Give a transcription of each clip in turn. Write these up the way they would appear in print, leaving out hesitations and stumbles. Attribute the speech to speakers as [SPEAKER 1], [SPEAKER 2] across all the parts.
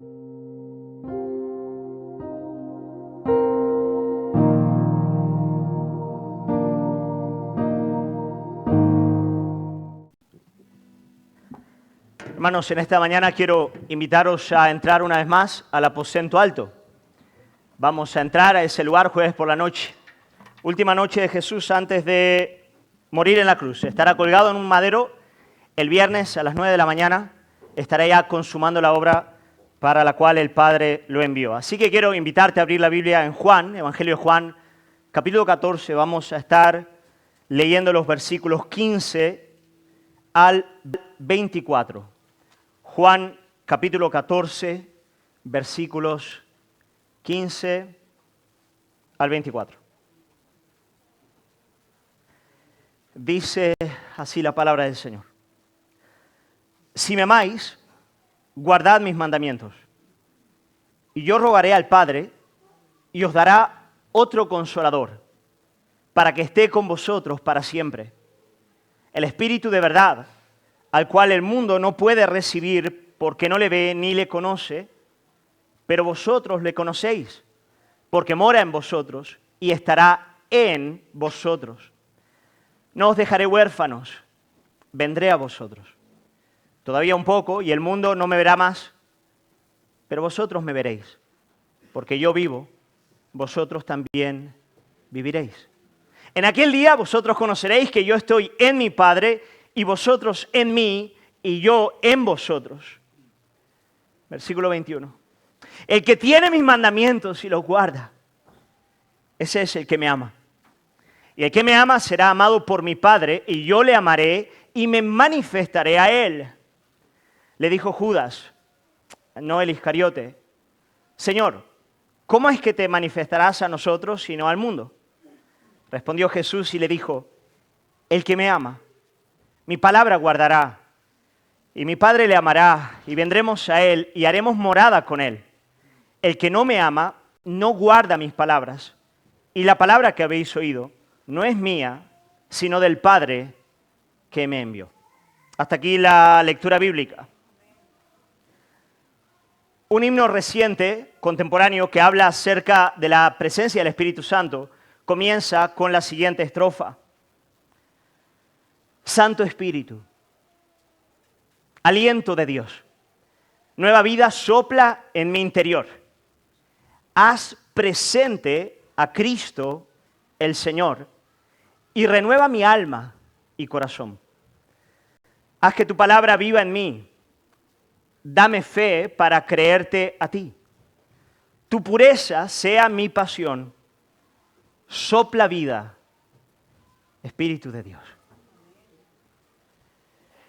[SPEAKER 1] Hermanos, en esta mañana quiero invitaros a entrar una vez más al aposento alto. Vamos a entrar a ese lugar jueves por la noche. Última noche de Jesús antes de morir en la cruz. Estará colgado en un madero. El viernes a las 9 de la mañana estará ya consumando la obra para la cual el Padre lo envió. Así que quiero invitarte a abrir la Biblia en Juan, Evangelio de Juan, capítulo 14. Vamos a estar leyendo los versículos 15 al 24. Juan capítulo 14, versículos 15 al 24. Dice así la palabra del Señor. Si me amáis, guardad mis mandamientos. Y yo rogaré al Padre, y os dará otro consolador, para que esté con vosotros para siempre. El Espíritu de verdad, al cual el mundo no puede recibir porque no le ve ni le conoce, pero vosotros le conocéis, porque mora en vosotros y estará en vosotros. No os dejaré huérfanos, vendré a vosotros. Todavía un poco y el mundo no me verá más, pero vosotros me veréis, porque yo vivo, vosotros también viviréis. En aquel día vosotros conoceréis que yo estoy en mi Padre, y vosotros en mí, y yo en vosotros. Versículo 21. El que tiene mis mandamientos y los guarda, ese es el que me ama. Y el que me ama será amado por mi Padre, y yo le amaré y me manifestaré a él. Le dijo Judas, no el Iscariote, Señor, ¿cómo es que te manifestarás a nosotros y no al mundo? Respondió Jesús y le dijo, el que me ama, mi palabra guardará, y mi Padre le amará, y vendremos a él, y haremos morada con él. El que no me ama, no guarda mis palabras, y la palabra que habéis oído no es mía, sino del Padre que me envió. Hasta aquí la lectura bíblica. Un himno reciente, contemporáneo, que habla acerca de la presencia del Espíritu Santo, comienza con la siguiente estrofa. Santo Espíritu, aliento de Dios, nueva vida sopla en mi interior. Haz presente a Cristo el Señor y renueva mi alma y corazón. Haz que tu palabra viva en mí. Dame fe para creerte a ti. Tu pureza sea mi pasión. Sopla vida, Espíritu de Dios.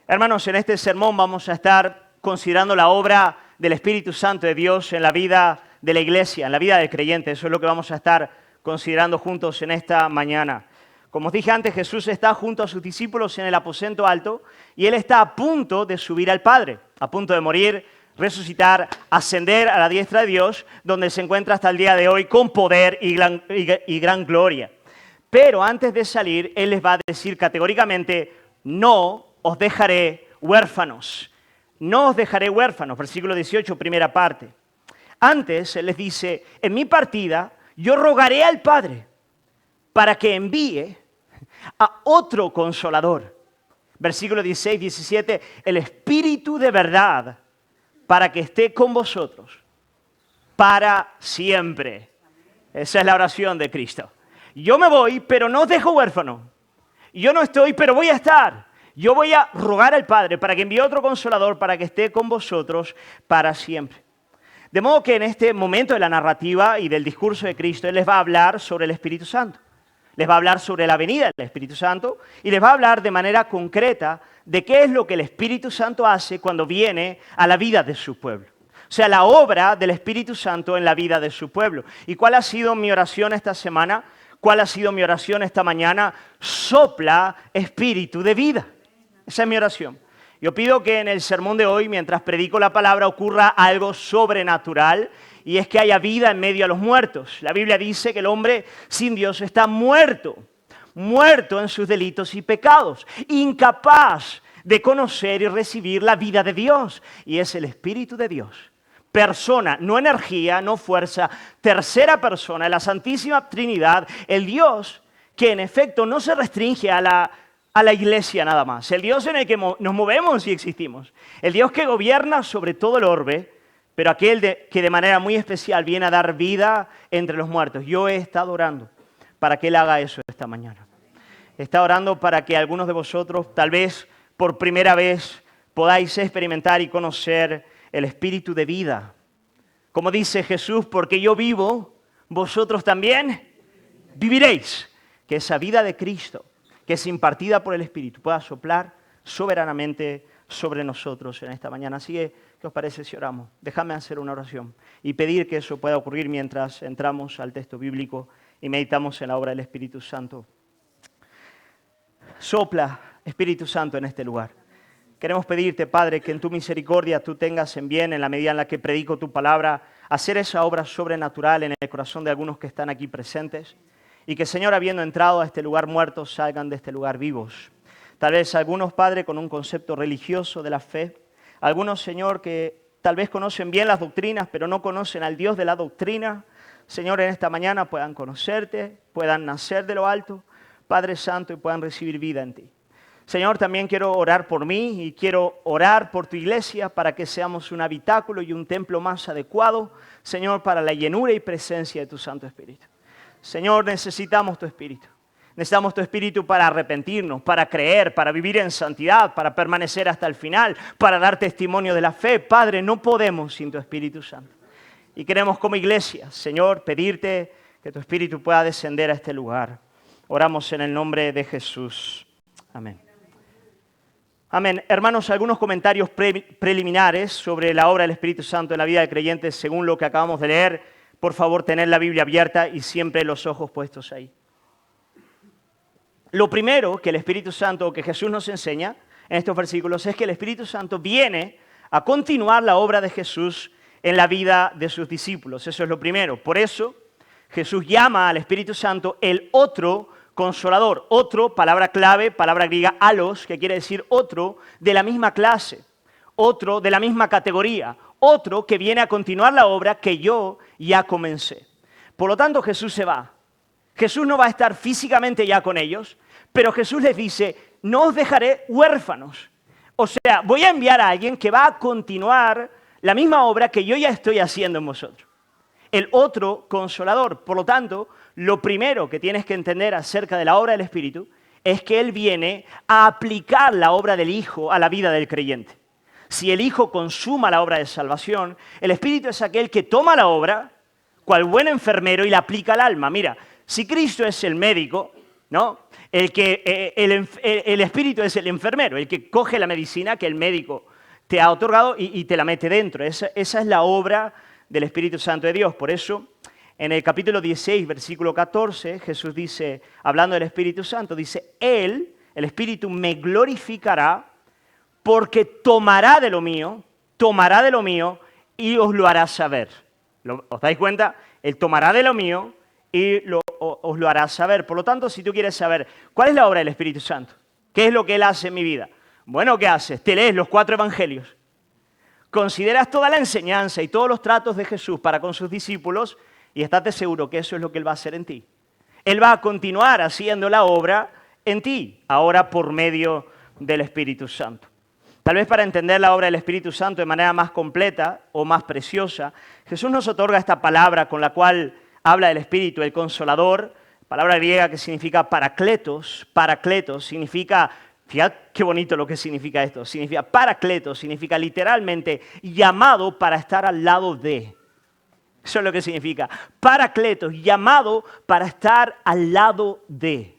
[SPEAKER 1] Hermanos, en este sermón vamos a estar considerando la obra del Espíritu Santo de Dios en la vida de la iglesia, en la vida del creyente. Eso es lo que vamos a estar considerando juntos en esta mañana. Como os dije antes, Jesús está junto a sus discípulos en el aposento alto y Él está a punto de subir al Padre, a punto de morir, resucitar, ascender a la diestra de Dios, donde se encuentra hasta el día de hoy con poder y gran gloria. Pero antes de salir, Él les va a decir categóricamente, no os dejaré huérfanos. No os dejaré huérfanos. Versículo 18, primera parte. Antes, Él les dice, en mi partida, yo rogaré al Padre para que envíe a otro consolador. Versículo 16, 17, el Espíritu de verdad para que esté con vosotros para siempre. Esa es la oración de Cristo. Yo me voy, pero no os dejo huérfano. Yo no estoy, pero voy a estar. Yo voy a rogar al Padre para que envíe otro consolador para que esté con vosotros para siempre. De modo que en este momento de la narrativa y del discurso de Cristo, Él les va a hablar sobre el Espíritu Santo. Les va a hablar sobre la venida del Espíritu Santo y les va a hablar de manera concreta de qué es lo que el Espíritu Santo hace cuando viene a la vida de su pueblo. O sea, la obra del Espíritu Santo en la vida de su pueblo. ¿Y cuál ha sido mi oración esta semana? ¿Cuál ha sido mi oración esta mañana? Sopla espíritu de vida. Esa es mi oración. Yo pido que en el sermón de hoy, mientras predico la palabra, ocurra algo sobrenatural y es que haya vida en medio de los muertos. La Biblia dice que el hombre sin Dios está muerto, muerto en sus delitos y pecados, incapaz de conocer y recibir la vida de Dios. Y es el Espíritu de Dios persona, no energía, no fuerza, tercera persona, la Santísima Trinidad, el Dios que en efecto no se restringe a la iglesia nada más, el Dios en el que nos movemos y existimos, el Dios que gobierna sobre todo el orbe, pero aquel que de manera muy especial viene a dar vida entre los muertos. Yo he estado orando para que Él haga eso esta mañana. He estado orando para que algunos de vosotros, tal vez por primera vez, podáis experimentar y conocer el espíritu de vida. Como dice Jesús, porque yo vivo, vosotros también viviréis. Que esa vida de Cristo, que es impartida por el Espíritu, pueda soplar soberanamente sobre nosotros en esta mañana. Así que, ¿qué os parece si oramos? Déjame hacer una oración y pedir que eso pueda ocurrir mientras entramos al texto bíblico y meditamos en la obra del Espíritu Santo. Sopla, Espíritu Santo, en este lugar. Queremos pedirte, Padre, que en tu misericordia tú tengas en bien, en la medida en la que predico tu palabra, hacer esa obra sobrenatural en el corazón de algunos que están aquí presentes. Y que, Señor, habiendo entrado a este lugar muertos, salgan de este lugar vivos. Tal vez algunos, Padre, con un concepto religioso de la fe. Algunos, Señor, que tal vez conocen bien las doctrinas, pero no conocen al Dios de la doctrina. Señor, en esta mañana puedan conocerte, puedan nacer de lo alto, Padre Santo, y puedan recibir vida en ti. Señor, también quiero orar por mí y quiero orar por tu iglesia para que seamos un habitáculo y un templo más adecuado, Señor, para la llenura y presencia de tu Santo Espíritu. Señor, necesitamos tu Espíritu. Necesitamos tu Espíritu para arrepentirnos, para creer, para vivir en santidad, para permanecer hasta el final, para dar testimonio de la fe. Padre, no podemos sin tu Espíritu Santo. Y queremos como iglesia, Señor, pedirte que tu Espíritu pueda descender a este lugar. Oramos en el nombre de Jesús. Amén. Amén. Hermanos, algunos comentarios preliminares sobre la obra del Espíritu Santo en la vida del creyente según lo que acabamos de leer. Por favor, tener la Biblia abierta y siempre los ojos puestos ahí. Lo primero que el Espíritu Santo, que Jesús nos enseña en estos versículos, es que el Espíritu Santo viene a continuar la obra de Jesús en la vida de sus discípulos. Eso es lo primero. Por eso, Jesús llama al Espíritu Santo el otro consolador. Otro, palabra clave, palabra griega alos, que quiere decir otro de la misma clase, otro de la misma categoría, otro que viene a continuar la obra que yo ya comencé. Por lo tanto, Jesús se va. Jesús no va a estar físicamente ya con ellos, pero Jesús les dice, no os dejaré huérfanos. O sea, voy a enviar a alguien que va a continuar la misma obra que yo ya estoy haciendo en vosotros. El otro consolador. Por lo tanto, lo primero que tienes que entender acerca de la obra del Espíritu es que Él viene a aplicar la obra del Hijo a la vida del creyente. Si el Hijo consuma la obra de salvación, el Espíritu es aquel que toma la obra, cual buen enfermero, y la aplica al alma. Mira, si Cristo es el médico, ¿no? El Espíritu es el enfermero, el que coge la medicina que el médico te ha otorgado y te la mete dentro. Esa es la obra del Espíritu Santo de Dios. Por eso, en el capítulo 16, versículo 14, Jesús dice, hablando del Espíritu Santo, dice, Él, el Espíritu, me glorificará porque tomará de lo mío y os lo hará saber. ¿Os dais cuenta? Él tomará de lo mío y os lo hará saber. Por lo tanto, si tú quieres saber cuál es la obra del Espíritu Santo, qué es lo que Él hace en mi vida, bueno, ¿qué haces? Te lees los 4 evangelios, consideras toda la enseñanza y todos los tratos de Jesús para con sus discípulos y estate seguro que eso es lo que Él va a hacer en ti. Él va a continuar haciendo la obra en ti, ahora por medio del Espíritu Santo. Tal vez para entender la obra del Espíritu Santo de manera más completa o más preciosa, Jesús nos otorga esta palabra con la cual habla del Espíritu, el Consolador, palabra griega que significa parakletos. Parakletos significa, fíjate qué bonito lo que significa esto, significa parakletos, significa literalmente llamado para estar al lado de. Eso es lo que significa. Parakletos, llamado para estar al lado de.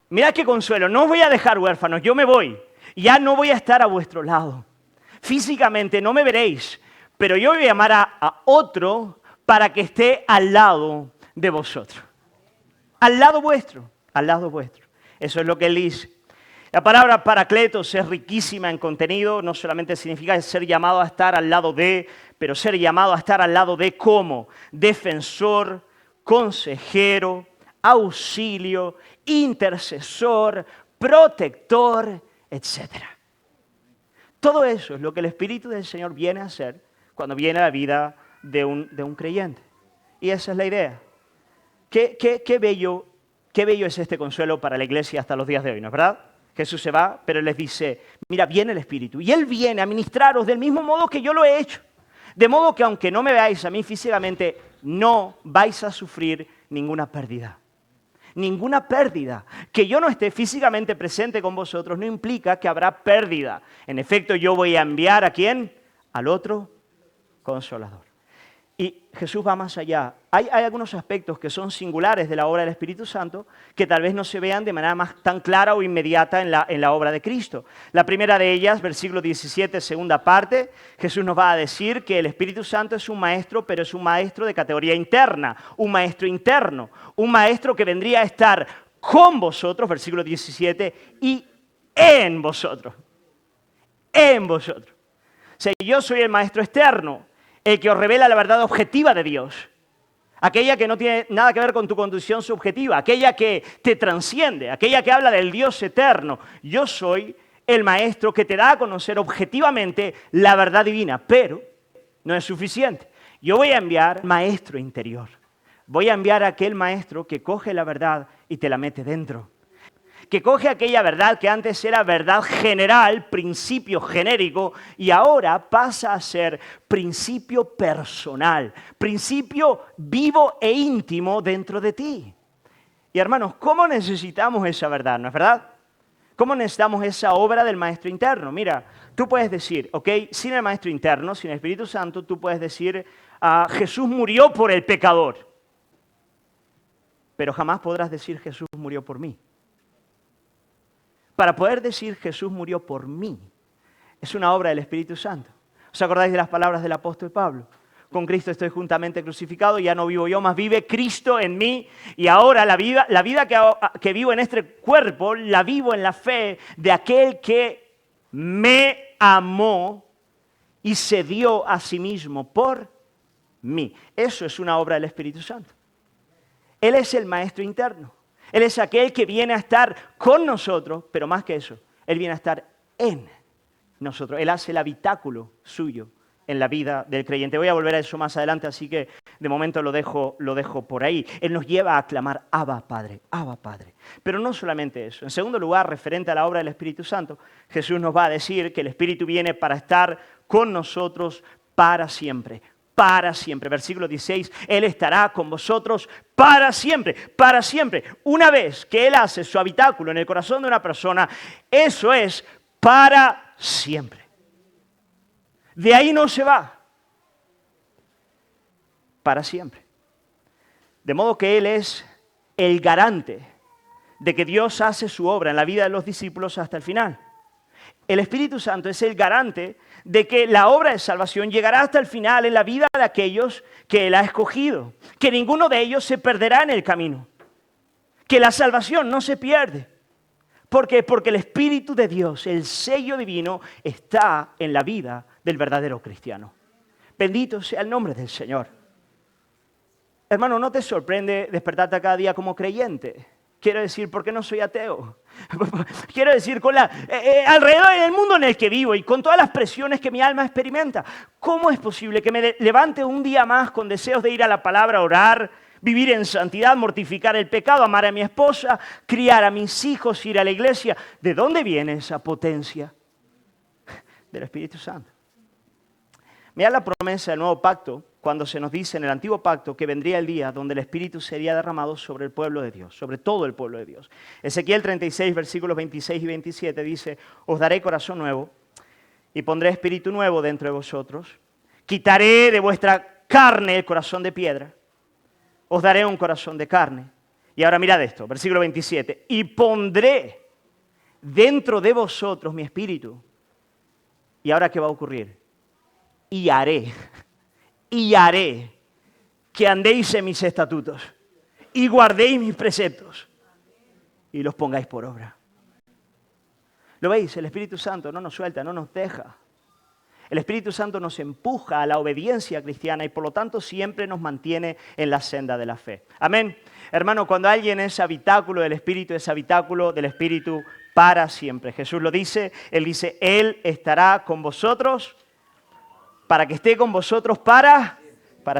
[SPEAKER 1] Mira qué consuelo, no os voy a dejar huérfanos, yo me voy. Ya no voy a estar a vuestro lado. Físicamente no me veréis, pero yo voy a llamar a otro para que esté al lado de vosotros. Al lado vuestro, al lado vuestro. Eso es lo que Él dice. La palabra parakletos es riquísima en contenido, no solamente significa ser llamado a estar al lado de, pero ser llamado a estar al lado de como defensor, consejero, auxilio, intercesor, protector, etcétera. Todo eso es lo que el Espíritu del Señor viene a hacer cuando viene a la vida de un creyente. Y esa es la idea. Qué bello es este consuelo para la iglesia hasta los días de hoy, ¿no es verdad? Jesús se va, pero les dice, mira, viene el Espíritu. Y Él viene a ministraros del mismo modo que yo lo he hecho. De modo que aunque no me veáis a mí físicamente, no vais a sufrir ninguna pérdida. Ninguna pérdida. Que yo no esté físicamente presente con vosotros no implica que habrá pérdida. En efecto, yo voy a enviar ¿a quién? Al otro Consolador. Y Jesús va más allá. Hay algunos aspectos que son singulares de la obra del Espíritu Santo que tal vez no se vean de manera más tan clara o inmediata en la obra de Cristo. La primera de ellas, versículo 17, segunda parte, Jesús nos va a decir que el Espíritu Santo es un maestro, pero es un maestro de categoría interna, un maestro interno, un maestro que vendría a estar con vosotros, versículo 17, y en vosotros. En vosotros. O sea, yo soy el maestro externo, el que os revela la verdad objetiva de Dios, aquella que no tiene nada que ver con tu condición subjetiva, aquella que te transciende, aquella que habla del Dios eterno. Yo soy el maestro que te da a conocer objetivamente la verdad divina, pero no es suficiente. Yo voy a enviar maestro interior, voy a enviar a aquel maestro que coge la verdad y te la mete dentro. Que coge aquella verdad que antes era verdad general, principio genérico, y ahora pasa a ser principio personal, principio vivo e íntimo dentro de ti. Y hermanos, ¿cómo necesitamos esa verdad? ¿No es verdad? ¿Cómo necesitamos esa obra del maestro interno? Mira, tú puedes decir, ok, sin el maestro interno, sin el Espíritu Santo, tú puedes decir, Jesús murió por el pecador. Pero jamás podrás decir, Jesús murió por mí. Para poder decir Jesús murió por mí, es una obra del Espíritu Santo. ¿Os acordáis de las palabras del apóstol Pablo? Con Cristo estoy juntamente crucificado, ya no vivo yo, mas vive Cristo en mí. Y ahora la vida que vivo en este cuerpo, la vivo en la fe de aquel que me amó y se dio a sí mismo por mí. Eso es una obra del Espíritu Santo. Él es el maestro interno. Él es aquel que viene a estar con nosotros, pero más que eso, Él viene a estar en nosotros. Él hace el habitáculo suyo en la vida del creyente. Voy a volver a eso más adelante, así que de momento lo dejo por ahí. Él nos lleva a clamar, Abba Padre, Abba Padre. Pero no solamente eso. En segundo lugar, referente a la obra del Espíritu Santo, Jesús nos va a decir que el Espíritu viene para estar con nosotros para siempre. Para siempre. Versículo 16, Él estará con vosotros para siempre, para siempre. Una vez que Él hace su habitáculo en el corazón de una persona, eso es para siempre. De ahí no se va. Para siempre. De modo que Él es el garante de que Dios hace su obra en la vida de los discípulos hasta el final. El Espíritu Santo es el garante de que la obra de salvación llegará hasta el final en la vida de aquellos que Él ha escogido, que ninguno de ellos se perderá en el camino, que la salvación no se pierde. ¿Por qué? Porque el Espíritu de Dios, el sello divino, está en la vida del verdadero cristiano. Bendito sea el nombre del Señor. Hermano, ¿no te sorprende despertarte cada día como creyente? Quiero decir, ¿por qué no soy ateo? Quiero decir, alrededor del mundo en el que vivo y con todas las presiones que mi alma experimenta, ¿cómo es posible que me levante un día más con deseos de ir a la palabra, orar, vivir en santidad, mortificar el pecado, amar a mi esposa, criar a mis hijos, ir a la iglesia? ¿De dónde viene esa potencia? Del Espíritu Santo. Mira la promesa del nuevo pacto, cuando se nos dice en el antiguo pacto que vendría el día donde el Espíritu sería derramado sobre el pueblo de Dios, sobre todo el pueblo de Dios. Ezequiel 36, versículos 26 y 27 dice, os daré corazón nuevo y pondré espíritu nuevo dentro de vosotros. Quitaré de vuestra carne el corazón de piedra, os daré un corazón de carne. Y ahora mirad esto, versículo 27, y pondré dentro de vosotros mi espíritu. ¿Y ahora qué va a ocurrir? Y haré que andéis en mis estatutos y guardéis mis preceptos y los pongáis por obra. ¿Lo veis? El Espíritu Santo no nos suelta, no nos deja. El Espíritu Santo nos empuja a la obediencia cristiana y por lo tanto siempre nos mantiene en la senda de la fe. Amén. Hermano, cuando alguien es habitáculo del Espíritu, es habitáculo del Espíritu para siempre. Jesús lo dice, Él dice, Él estará con vosotros para que esté con vosotros para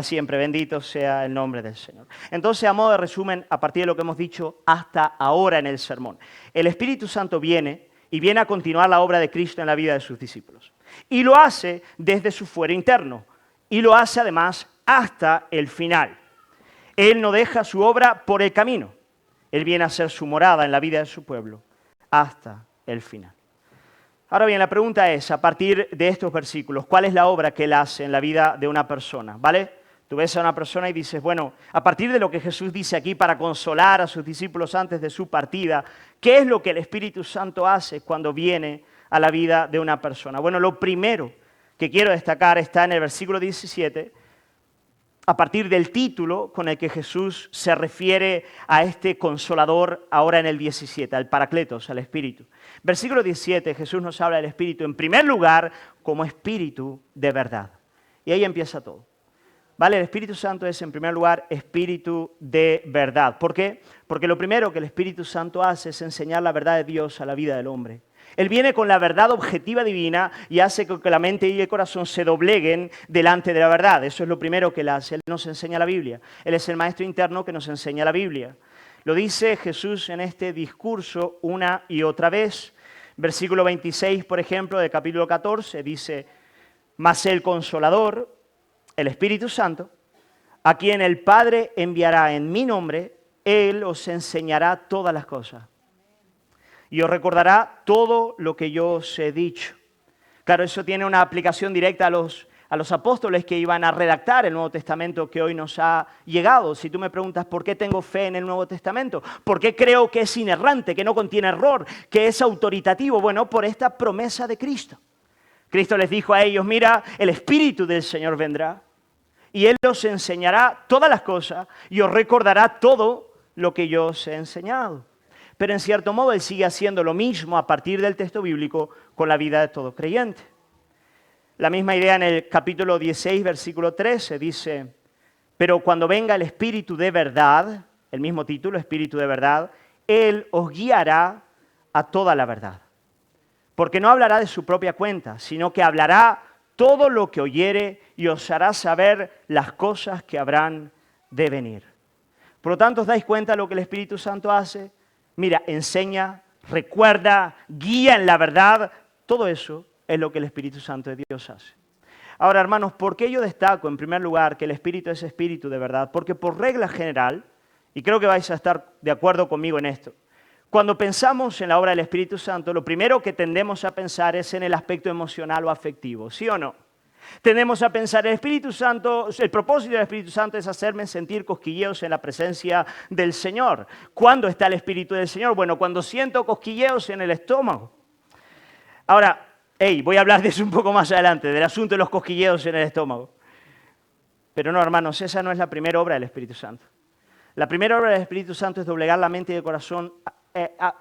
[SPEAKER 1] siempre. Bendito sea el nombre del Señor. Entonces, a modo de resumen, a partir de lo que hemos dicho hasta ahora en el sermón, el Espíritu Santo viene y viene a continuar la obra de Cristo en la vida de sus discípulos. Y lo hace desde su fuero interno. Y lo hace además hasta el final. Él no deja su obra por el camino. Él viene a hacer su morada en la vida de su pueblo hasta el final. Ahora bien, la pregunta es, a partir de estos versículos, ¿cuál es la obra que Él hace en la vida de una persona? ¿Vale? Tú ves a una persona y dices, bueno, a partir de lo que Jesús dice aquí para consolar a sus discípulos antes de su partida, ¿qué es lo que el Espíritu Santo hace cuando viene a la vida de una persona? Bueno, lo primero que quiero destacar está en el versículo 17, a partir del título con el que Jesús se refiere a este Consolador ahora en el 17, al Paracletos, al Espíritu. Versículo 17, Jesús nos habla del Espíritu en primer lugar como Espíritu de verdad. Y ahí empieza todo. ¿Vale? El Espíritu Santo es en primer lugar Espíritu de verdad. ¿Por qué? Porque lo primero que el Espíritu Santo hace es enseñar la verdad de Dios a la vida del hombre. Él viene con la verdad objetiva divina y hace que la mente y el corazón se dobleguen delante de la verdad. Eso es lo primero que Él hace. Él nos enseña la Biblia. Él es el maestro interno que nos enseña la Biblia. Lo dice Jesús en este discurso una y otra vez. Versículo 26, por ejemplo, del capítulo 14, dice, mas el Consolador, el Espíritu Santo, a quien el Padre enviará en mi nombre, Él os enseñará todas las cosas. Y os recordará todo lo que yo os he dicho. Claro, eso tiene una aplicación directa a los apóstoles que iban a redactar el Nuevo Testamento que hoy nos ha llegado. Si tú me preguntas por qué tengo fe en el Nuevo Testamento, por qué creo que es inerrante, que no contiene error, que es autoritativo, bueno, por esta promesa de Cristo. Cristo les dijo a ellos, mira, el Espíritu del Señor vendrá y Él os enseñará todas las cosas y os recordará todo lo que yo os he enseñado. Pero en cierto modo Él sigue haciendo lo mismo a partir del texto bíblico con la vida de todo creyente. La misma idea en el capítulo 16, versículo 13, dice, pero cuando venga el Espíritu de verdad, el mismo título, Espíritu de verdad, Él os guiará a toda la verdad. Porque no hablará de su propia cuenta, sino que hablará todo lo que oyere y os hará saber las cosas que habrán de venir. Por lo tanto, ¿os dais cuenta de lo que el Espíritu Santo hace? Mira, enseña, recuerda, guía en la verdad. Todo eso es lo que el Espíritu Santo de Dios hace. Ahora, hermanos, ¿por qué yo destaco en primer lugar que el Espíritu es Espíritu de verdad? Porque por regla general, y creo que vais a estar de acuerdo conmigo en esto, cuando pensamos en la obra del Espíritu Santo, lo primero que tendemos a pensar es en el aspecto emocional o afectivo, ¿sí o no? Tendemos a pensar, el Espíritu Santo, el propósito del Espíritu Santo es hacerme sentir cosquilleos en la presencia del Señor. ¿Cuándo está el Espíritu del Señor? Bueno, cuando siento cosquilleos en el estómago. Ahora, voy a hablar de eso un poco más adelante, del asunto de los cosquilleos en el estómago. Pero no, hermanos, esa no es la primera obra del Espíritu Santo. La primera obra del Espíritu Santo es doblegar la mente y el corazón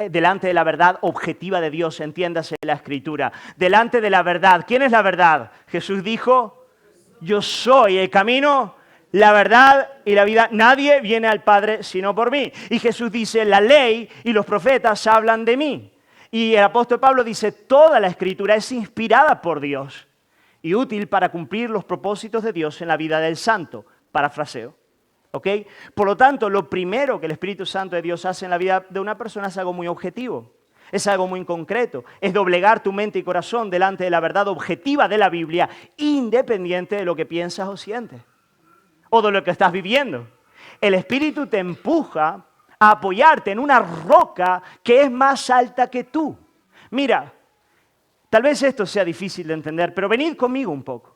[SPEAKER 1] delante de la verdad objetiva de Dios, entiéndase la Escritura. Delante de la verdad. ¿Quién es la verdad? Jesús dijo, yo soy el camino, la verdad y la vida. Nadie viene al Padre sino por mí. Y Jesús dice, la ley y los profetas hablan de mí. Y el apóstol Pablo dice, toda la Escritura es inspirada por Dios y útil para cumplir los propósitos de Dios en la vida del santo. Parafraseo. ¿Ok? Por lo tanto, lo primero que el Espíritu Santo de Dios hace en la vida de una persona es algo muy objetivo, es algo muy concreto, es doblegar tu mente y corazón delante de la verdad objetiva de la Biblia, independiente de lo que piensas o sientes, o de lo que estás viviendo. El Espíritu te empuja a apoyarte en una roca que es más alta que tú. Mira, tal vez esto sea difícil de entender, pero venid conmigo un poco.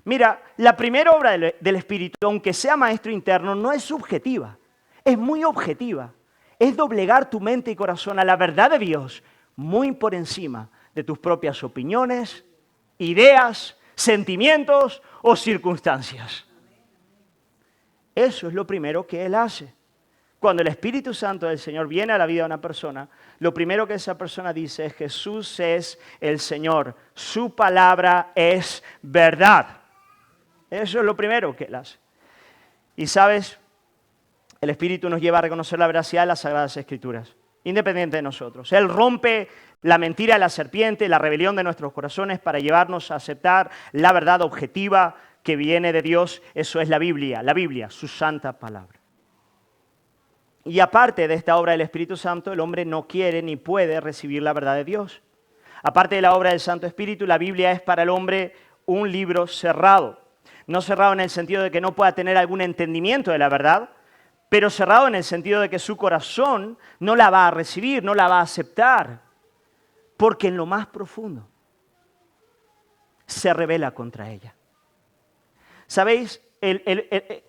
[SPEAKER 1] Mira, la primera obra del Espíritu, aunque sea maestro interno, no es subjetiva, es muy objetiva. Es doblegar tu mente y corazón a la verdad de Dios, muy por encima de tus propias opiniones, ideas, sentimientos o circunstancias. Eso es lo primero que Él hace. Cuando el Espíritu Santo del Señor viene a la vida de una persona, lo primero que esa persona dice es Jesús es el Señor, su palabra es verdad. Eso es lo primero que Él hace. Y sabes, el Espíritu nos lleva a reconocer la veracidad de las Sagradas Escrituras. independiente de nosotros. Él rompe la mentira de la serpiente, la rebelión de nuestros corazones para llevarnos a aceptar la verdad objetiva que viene de Dios. Eso es la Biblia, su santa palabra. Y aparte de esta obra del Espíritu Santo, el hombre no quiere ni puede recibir la verdad de Dios. Aparte de la obra del Santo Espíritu, la Biblia es para el hombre un libro cerrado. No cerrado en el sentido de que no pueda tener algún entendimiento de la verdad, pero cerrado en el sentido de que su corazón no la va a recibir, no la va a aceptar, porque en lo más profundo se rebela contra ella. ¿Sabéis? El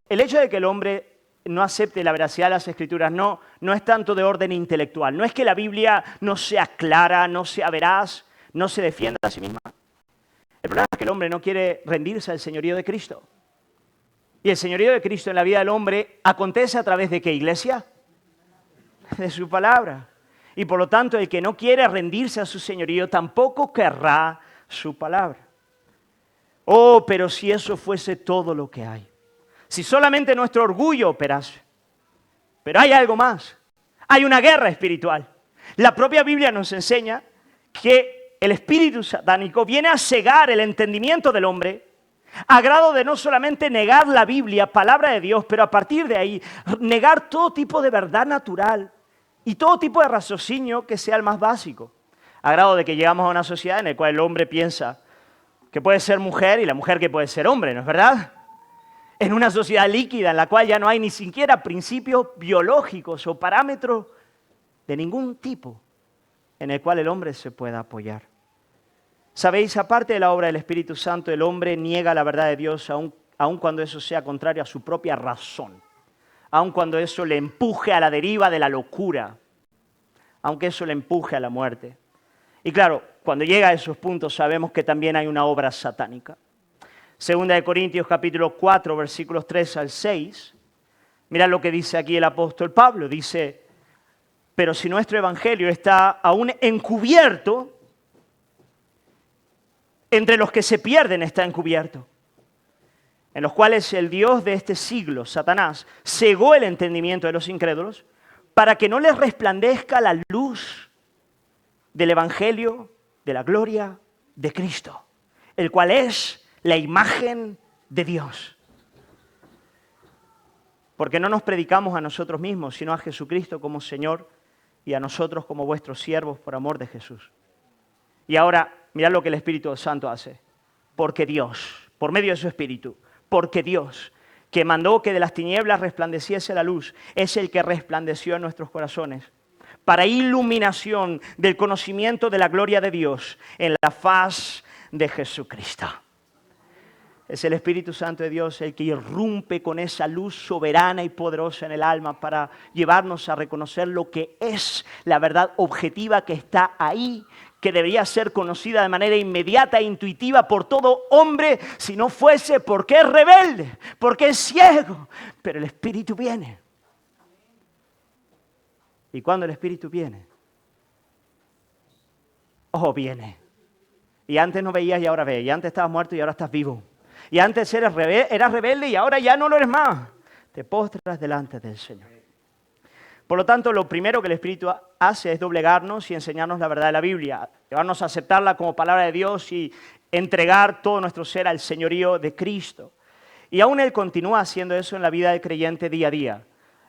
[SPEAKER 1] hecho de que el hombre no acepte la veracidad de las Escrituras no es tanto de orden intelectual. No es que la Biblia no sea clara, no sea veraz, no se defienda a sí misma. El problema es que el hombre no quiere rendirse al señorío de Cristo. Y el señorío de Cristo en la vida del hombre acontece a través de ¿qué, iglesia? De su palabra. Y por lo tanto, el que no quiere rendirse a su señorío tampoco querrá su palabra. Oh, pero si eso fuese todo lo que hay. Si solamente nuestro orgullo operase. Pero hay algo más. Hay una guerra espiritual. La propia Biblia nos enseña que el espíritu satánico viene a cegar el entendimiento del hombre a grado de no solamente negar la Biblia, palabra de Dios, pero a partir de ahí negar todo tipo de verdad natural y todo tipo de raciocinio que sea el más básico. A grado de que llegamos a una sociedad en la cual el hombre piensa que puede ser mujer y la mujer que puede ser hombre, ¿no es verdad? En una sociedad líquida en la cual ya no hay ni siquiera principios biológicos o parámetros de ningún tipo en el cual el hombre se pueda apoyar. Sabéis, aparte de la obra del Espíritu Santo, el hombre niega la verdad de Dios aun cuando eso sea contrario a su propia razón, aun cuando eso le empuje a la deriva de la locura, aunque eso le empuje a la muerte. Y claro, cuando llega a esos puntos sabemos que también hay una obra satánica. Segunda de Corintios capítulo 4, versículos 3 al 6. Mirad lo que dice aquí el apóstol Pablo. Dice, pero si nuestro evangelio está aún encubierto, entre los que se pierden está encubierto, en los cuales el Dios de este siglo, Satanás, cegó el entendimiento de los incrédulos para que no les resplandezca la luz del evangelio de la gloria de Cristo, el cual es la imagen de Dios. Porque no nos predicamos a nosotros mismos, sino a Jesucristo como Señor y a nosotros como vuestros siervos por amor de Jesús. Y ahora, mirad lo que el Espíritu Santo hace. Porque Dios, por medio de su Espíritu, porque Dios, que mandó que de las tinieblas resplandeciese la luz, es el que resplandeció en nuestros corazones, para iluminación del conocimiento de la gloria de Dios en la faz de Jesucristo. Es el Espíritu Santo de Dios el que irrumpe con esa luz soberana y poderosa en el alma para llevarnos a reconocer lo que es la verdad objetiva que está ahí, que debería ser conocida de manera inmediata e intuitiva por todo hombre, si no fuese porque es rebelde, porque es ciego. Pero el Espíritu viene. Y cuando el Espíritu viene, viene. Y antes no veías y ahora ves. Y antes estabas muerto y ahora estás vivo. Y antes eras rebelde y ahora ya no lo eres más. Te postras delante del Señor. Por lo tanto, lo primero que el Espíritu hace es doblegarnos y enseñarnos la verdad de la Biblia, llevarnos a aceptarla como palabra de Dios y entregar todo nuestro ser al señorío de Cristo. Y aún Él continúa haciendo eso en la vida del creyente día a día.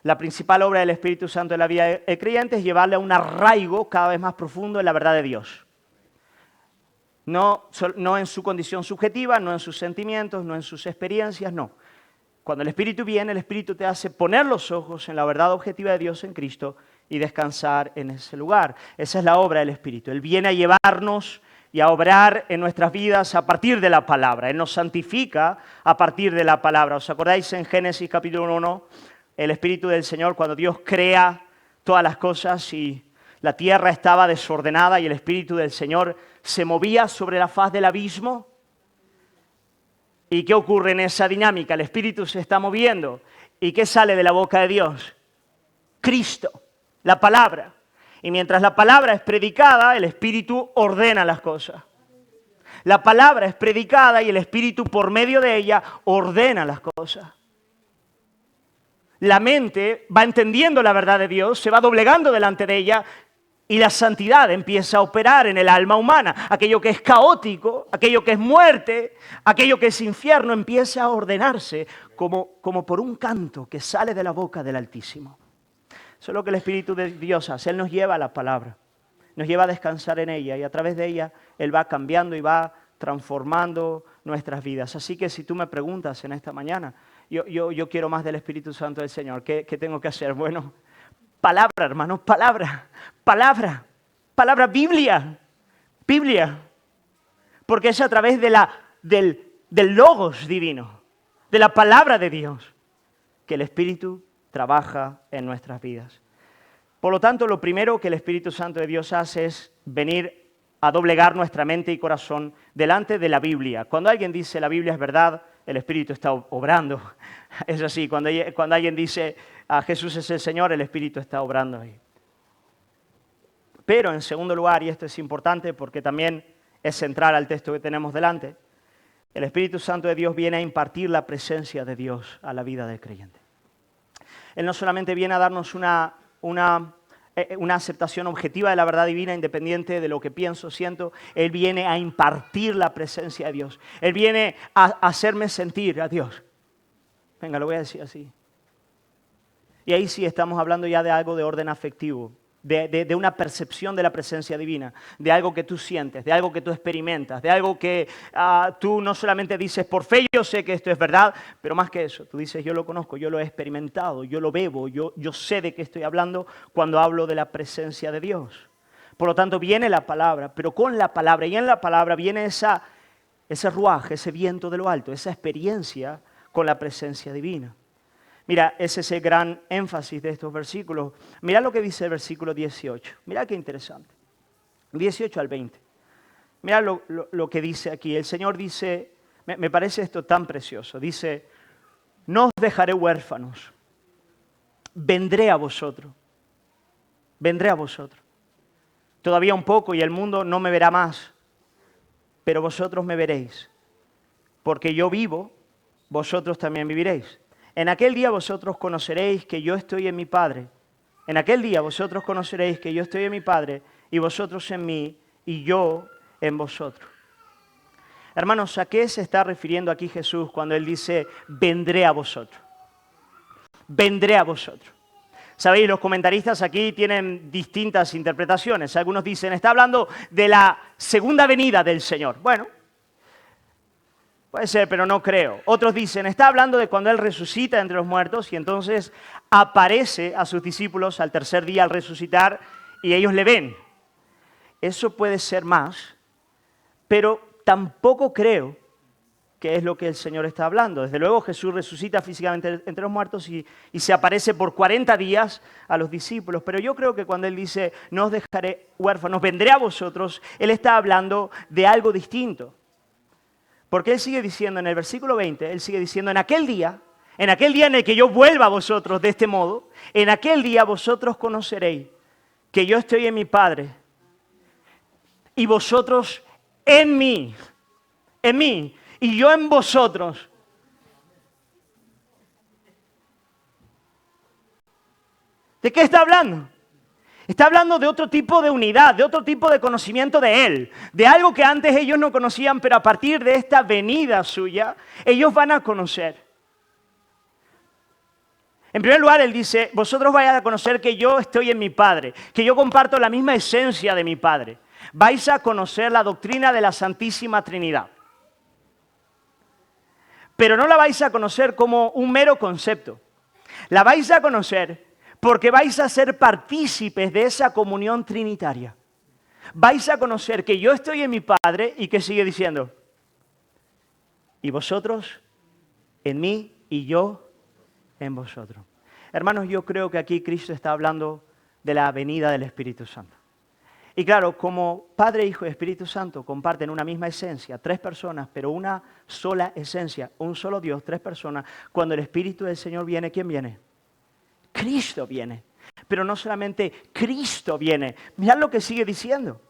[SPEAKER 1] La principal obra del Espíritu Santo en la vida del creyente es llevarle a un arraigo cada vez más profundo en la verdad de Dios. No en su condición subjetiva, no en sus sentimientos, no en sus experiencias, no. Cuando el Espíritu viene, el Espíritu te hace poner los ojos en la verdad objetiva de Dios en Cristo y descansar en ese lugar. Esa es la obra del Espíritu. Él viene a llevarnos y a obrar en nuestras vidas a partir de la palabra. Él nos santifica a partir de la palabra. ¿Os acordáis en Génesis capítulo 1? El Espíritu del Señor, cuando Dios crea todas las cosas y la tierra estaba desordenada y el Espíritu del Señor se movía sobre la faz del abismo. ¿Y qué ocurre en esa dinámica? El Espíritu se está moviendo. ¿Y qué sale de la boca de Dios? Cristo, la palabra. Y mientras la palabra es predicada, el Espíritu ordena las cosas. La palabra es predicada y el Espíritu por medio de ella ordena las cosas. la mente va entendiendo la verdad de Dios, se va doblegando delante de ella y la santidad empieza a operar en el alma humana. Aquello que es caótico, aquello que es muerte, aquello que es infierno, empieza a ordenarse como por un canto que sale de la boca del Altísimo. Eso es lo que el Espíritu de Dios hace. Él nos lleva a la palabra, nos lleva a descansar en ella y a través de ella Él va cambiando y va transformando nuestras vidas. Así que si tú me preguntas en esta mañana, yo quiero más del Espíritu Santo del Señor, ¿qué tengo que hacer? Bueno, palabra, hermanos, palabra, Biblia. Porque es a través del logos divino, de la palabra de Dios, que el Espíritu trabaja en nuestras vidas. Por lo tanto, lo primero que el Espíritu Santo de Dios hace es venir a doblegar nuestra mente y corazón delante de la Biblia. Cuando alguien dice la Biblia es verdad, el Espíritu está obrando. Es así, cuando alguien dice Jesús es el Señor, el Espíritu está obrando ahí. Pero en segundo lugar, y esto es importante porque también es central al texto que tenemos delante, el Espíritu Santo de Dios viene a impartir la presencia de Dios a la vida del creyente. Él no solamente viene a darnos una aceptación objetiva de la verdad divina, independiente de lo que pienso, siento. Él viene a impartir la presencia de Dios. Él viene a hacerme sentir a Dios. Venga, lo voy a decir así. Y ahí sí estamos hablando ya de algo de orden afectivo, de una percepción de la presencia divina, de algo que tú sientes, de algo que tú experimentas, de algo que tú no solamente dices por fe, yo sé que esto es verdad, pero más que eso, tú dices yo lo conozco, yo lo he experimentado, yo lo bebo, yo sé de qué estoy hablando cuando hablo de la presencia de Dios. Por lo tanto, viene la palabra, pero con la palabra y en la palabra viene ese ruaj, ese viento de lo alto, esa experiencia con la presencia divina. Mira, ese es el gran énfasis de estos versículos. Mira lo que dice el versículo 18. Mira qué interesante. 18 al 20. Mira lo que dice aquí. El Señor dice, me parece esto tan precioso. Dice, no os dejaré huérfanos. Vendré a vosotros. Vendré a vosotros. Todavía un poco y el mundo no me verá más. Pero vosotros me veréis. Porque yo vivo, vosotros también viviréis. En aquel día vosotros conoceréis que yo estoy en mi Padre. En aquel día vosotros conoceréis que yo estoy en mi Padre y vosotros en mí y yo en vosotros. Hermanos, ¿a qué se está refiriendo aquí Jesús cuando Él dice, vendré a vosotros? Vendré a vosotros. Sabéis, los comentaristas aquí tienen distintas interpretaciones. Algunos dicen, está hablando de la segunda venida del Señor. Bueno, puede ser, pero no creo. Otros dicen, está hablando de cuando Él resucita entre los muertos y entonces aparece a sus discípulos al tercer día al resucitar y ellos le ven. Eso puede ser más, pero tampoco creo que es lo que el Señor está hablando. Desde luego Jesús resucita físicamente entre los muertos y se aparece por 40 días a los discípulos. Pero yo creo que cuando Él dice, no os dejaré huérfanos, vendré a vosotros, Él está hablando de algo distinto. Porque Él sigue diciendo en el versículo 20, Él sigue diciendo, en aquel día en el que yo vuelva a vosotros de este modo, en aquel día vosotros conoceréis que yo estoy en mi Padre y vosotros en mí, y yo en vosotros. ¿De qué está hablando? Está hablando de otro tipo de unidad, de otro tipo de conocimiento de Él, de algo que antes ellos no conocían, pero a partir de esta venida suya, ellos van a conocer. En primer lugar, Él dice, vosotros vais a conocer que yo estoy en mi Padre, que yo comparto la misma esencia de mi Padre. Vais a conocer la doctrina de la Santísima Trinidad. Pero no la vais a conocer como un mero concepto. La vais a conocer porque vais a ser partícipes de esa comunión trinitaria. Vais a conocer que yo estoy en mi Padre y que sigue diciendo, y vosotros en mí y yo en vosotros. Hermanos, yo creo que aquí Cristo está hablando de la venida del Espíritu Santo. Y claro, como Padre, Hijo y Espíritu Santo comparten una misma esencia, tres personas, pero una sola esencia, un solo Dios, tres personas, cuando el Espíritu del Señor viene, ¿quién viene? Cristo viene. Pero no solamente Cristo viene. Mirad lo que sigue diciendo.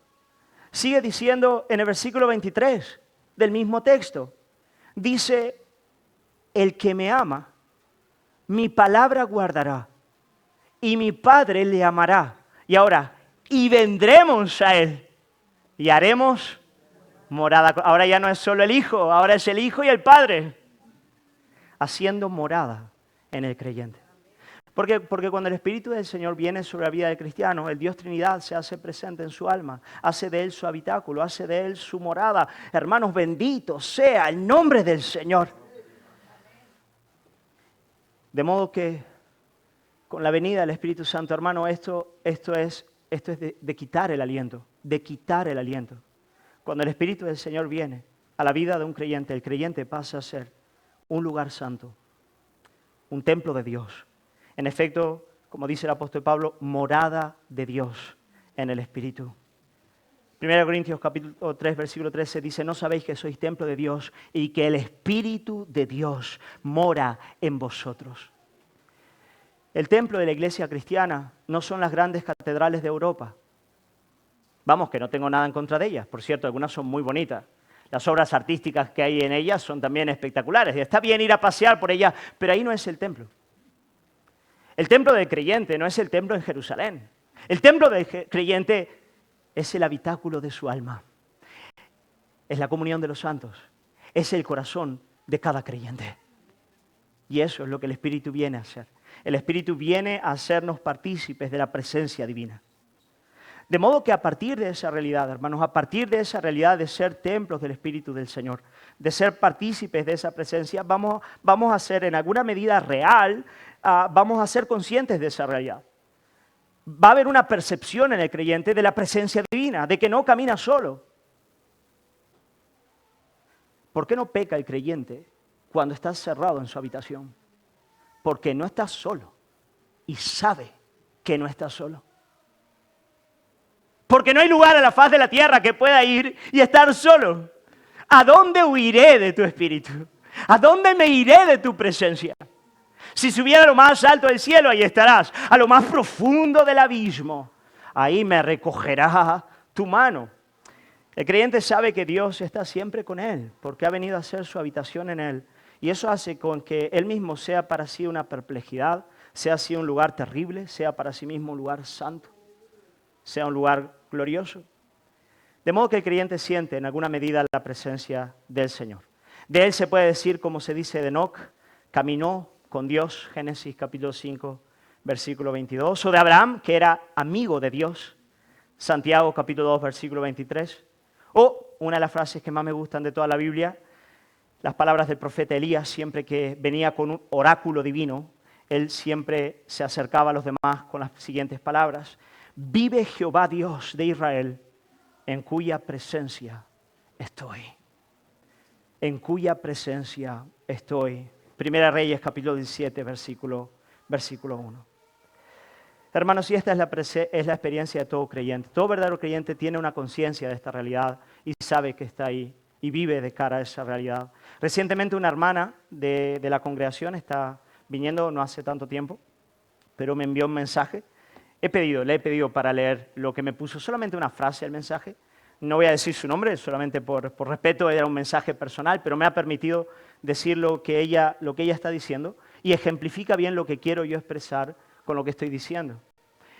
[SPEAKER 1] Sigue diciendo en el versículo 23 del mismo texto. Dice, el que me ama, mi palabra guardará, y mi Padre le amará. Y ahora, y vendremos a Él, y haremos morada. Ahora ya no es solo el Hijo, ahora es el Hijo y el Padre, haciendo morada en el creyente. Porque cuando el Espíritu del Señor viene sobre la vida del cristiano, el Dios Trinidad se hace presente en su alma, hace de él su habitáculo, hace de él su morada. Hermanos, bendito sea el nombre del Señor. De modo que con la venida del Espíritu Santo, hermano, esto es de quitar el aliento, de quitar el aliento. Cuando el Espíritu del Señor viene a la vida de un creyente, el creyente pasa a ser un lugar santo, un templo de Dios. En efecto, como dice el apóstol Pablo, morada de Dios en el Espíritu. 1 Corintios capítulo 3, versículo 13 dice, ¿no sabéis que sois templo de Dios y que el Espíritu de Dios mora en vosotros? El templo de la iglesia cristiana no son las grandes catedrales de Europa. Vamos, que no tengo nada en contra de ellas. Por cierto, algunas son muy bonitas. Las obras artísticas que hay en ellas son también espectaculares. Y está bien ir a pasear por ellas, pero ahí no es el templo. El templo del creyente no es el templo en Jerusalén. El templo del creyente es el habitáculo de su alma. Es la comunión de los santos. Es el corazón de cada creyente. Y eso es lo que el Espíritu viene a hacer. El Espíritu viene a hacernos partícipes de la presencia divina. De modo que a partir de esa realidad, hermanos, a partir de esa realidad de ser templos del Espíritu del Señor, de ser partícipes de esa presencia, vamos a ser en alguna medida real, vamos a ser conscientes de esa realidad. Va a haber una percepción en el creyente de la presencia divina, de que no camina solo. ¿Por qué no peca el creyente cuando está cerrado en su habitación? Porque no está solo y sabe que no está solo. Porque no hay lugar a la faz de la tierra que pueda ir y estar solo. ¿A dónde huiré de tu espíritu? ¿A dónde me iré de tu presencia? Si subiera a lo más alto del cielo, ahí estarás. A lo más profundo del abismo, ahí me recogerá tu mano. El creyente sabe que Dios está siempre con él, porque ha venido a hacer su habitación en él. Y eso hace con que él mismo sea para sí una perplejidad, sea así un lugar terrible, sea para sí mismo un lugar santo, sea un lugar glorioso. De modo que el creyente siente en alguna medida la presencia del Señor. De él se puede decir, como se dice de Enoc, caminó con Dios, Génesis capítulo 5, versículo 22, o de Abraham, que era amigo de Dios, Santiago capítulo 2, versículo 23, o una de las frases que más me gustan de toda la Biblia, las palabras del profeta Elías, siempre que venía con un oráculo divino, él siempre se acercaba a los demás con las siguientes palabras: vive Jehová Dios de Israel, en cuya presencia estoy. En cuya presencia estoy. Primera Reyes, capítulo 17, versículo 1. Hermanos, y esta es la experiencia de todo creyente. Todo verdadero creyente tiene una conciencia de esta realidad y sabe que está ahí y vive de cara a esa realidad. Recientemente una hermana de la congregación está viniendo, no hace tanto tiempo, pero me envió un mensaje. Le he pedido para leer lo que me puso, solamente una frase del mensaje. No voy a decir su nombre, solamente por respeto, era un mensaje personal, pero me ha permitido decir lo que ella está diciendo y ejemplifica bien lo que quiero yo expresar con lo que estoy diciendo.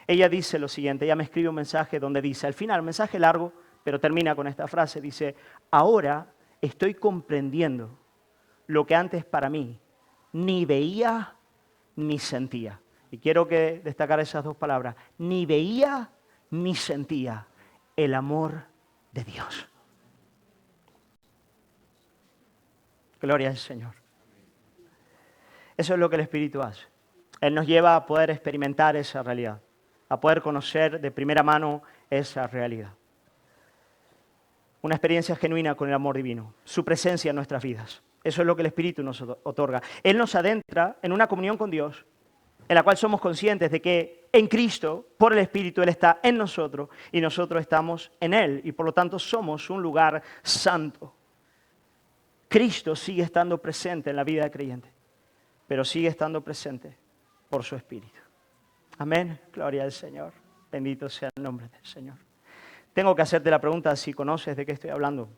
[SPEAKER 1] Ella dice lo siguiente, ella me escribe un mensaje donde dice, al final, un mensaje largo, pero termina con esta frase, dice, ahora estoy comprendiendo lo que antes para mí ni veía ni sentía. Y quiero que destacar esas dos palabras, ni veía ni sentía el amor de Dios. Gloria al Señor. Eso es lo que el Espíritu hace. Él nos lleva a poder experimentar esa realidad, a poder conocer de primera mano esa realidad. Una experiencia genuina con el amor divino, su presencia en nuestras vidas. Eso es lo que el Espíritu nos otorga. Él nos adentra en una comunión con Dios, en la cual somos conscientes de que en Cristo, por el Espíritu, Él está en nosotros y nosotros estamos en Él. Y por lo tanto somos un lugar santo. Cristo sigue estando presente en la vida del creyente, pero sigue estando presente por su Espíritu. Amén. Gloria al Señor. Bendito sea el nombre del Señor. Tengo que hacerte la pregunta si conoces de qué estoy hablando.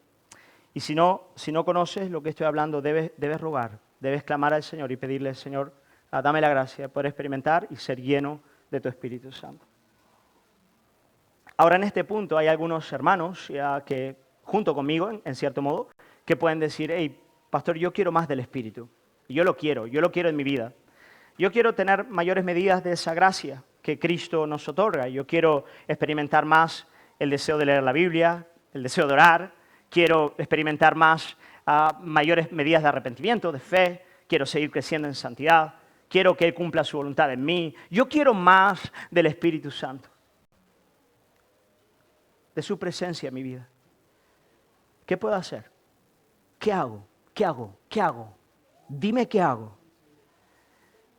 [SPEAKER 1] Y si no conoces lo que estoy hablando, debes rogar, debes clamar al Señor y pedirle, Señor, Dame la gracia de poder experimentar y ser lleno de tu Espíritu Santo. Ahora en este punto hay algunos hermanos que, junto conmigo, en cierto modo, que pueden decir, hey, pastor, yo quiero más del Espíritu. Yo lo quiero en mi vida. Yo quiero tener mayores medidas de esa gracia que Cristo nos otorga. Yo quiero experimentar más el deseo de leer la Biblia, el deseo de orar. Quiero experimentar más mayores medidas de arrepentimiento, de fe. Quiero seguir creciendo en santidad. Quiero que Él cumpla su voluntad en mí. Yo quiero más del Espíritu Santo, de su presencia en mi vida. ¿Qué puedo hacer? ¿Qué hago? ¿Qué hago? ¿Qué hago? Dime qué hago.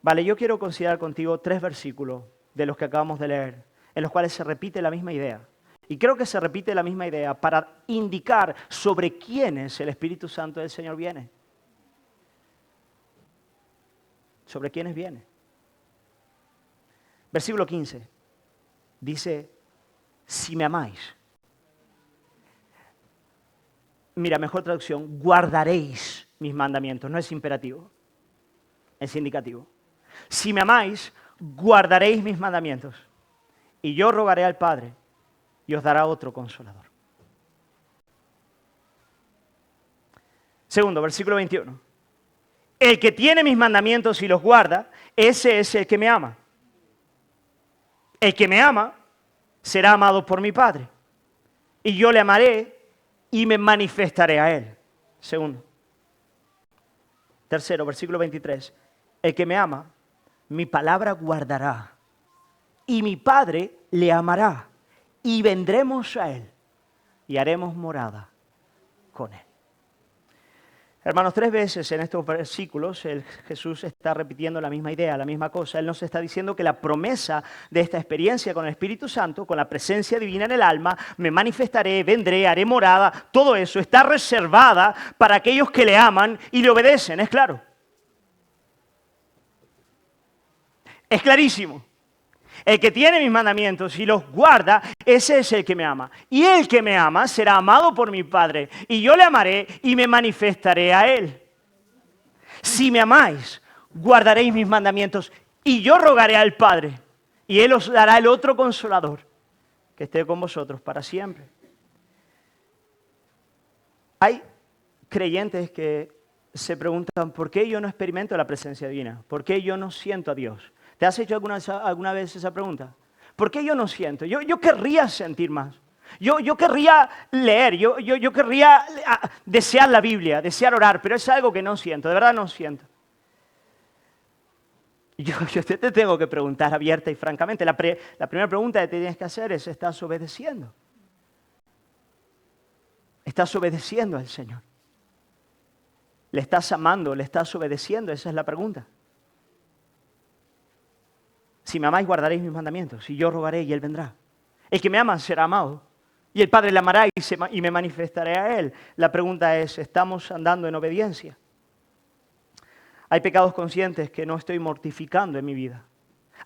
[SPEAKER 1] Vale, yo quiero considerar contigo 3 versículos de los que acabamos de leer, en los cuales se repite la misma idea. Y creo que se repite la misma idea para indicar sobre quiénes el Espíritu Santo del Señor viene. ¿Sobre quiénes viene? Versículo 15. Dice, si me amáis. Mira, mejor traducción, guardaréis mis mandamientos. No es imperativo, es indicativo. Si me amáis, guardaréis mis mandamientos. Y yo rogaré al Padre y os dará otro consolador. Segundo, versículo 21. El que tiene mis mandamientos y los guarda, ese es el que me ama. El que me ama será amado por mi Padre. Y yo le amaré y me manifestaré a él. Segundo. Tercero, versículo 23. El que me ama, mi palabra guardará. Y mi Padre le amará. Y vendremos a él y haremos morada con él. Hermanos, 3 veces en estos versículos Jesús está repitiendo la misma idea, la misma cosa. Él nos está diciendo que la promesa de esta experiencia con el Espíritu Santo, con la presencia divina en el alma, me manifestaré, vendré, haré morada, todo eso está reservada para aquellos que le aman y le obedecen, es claro. Es clarísimo. El que tiene mis mandamientos y los guarda, ese es el que me ama. Y el que me ama será amado por mi Padre. Y yo le amaré y me manifestaré a él. Si me amáis, guardaréis mis mandamientos. Y yo rogaré al Padre. Y Él os dará el otro consolador, que esté con vosotros para siempre. Hay creyentes que se preguntan, ¿por qué yo no experimento la presencia divina? ¿Por qué yo no siento a Dios? ¿Te has hecho alguna vez esa pregunta? ¿Por qué yo no siento? Yo querría sentir más. Yo querría leer, yo querría desear la Biblia, desear orar, pero es algo que no siento, de verdad no siento. Yo te tengo que preguntar abierta y francamente. La primera pregunta que te tienes que hacer es, ¿estás obedeciendo? ¿Estás obedeciendo al Señor? ¿Le estás amando? ¿Le estás obedeciendo? Esa es la pregunta. Si me amáis, guardaréis mis mandamientos, y yo rogaré y Él vendrá. El que me ama será amado, y el Padre le amará y me manifestaré a Él. La pregunta es, ¿estamos andando en obediencia? Hay pecados conscientes que no estoy mortificando en mi vida.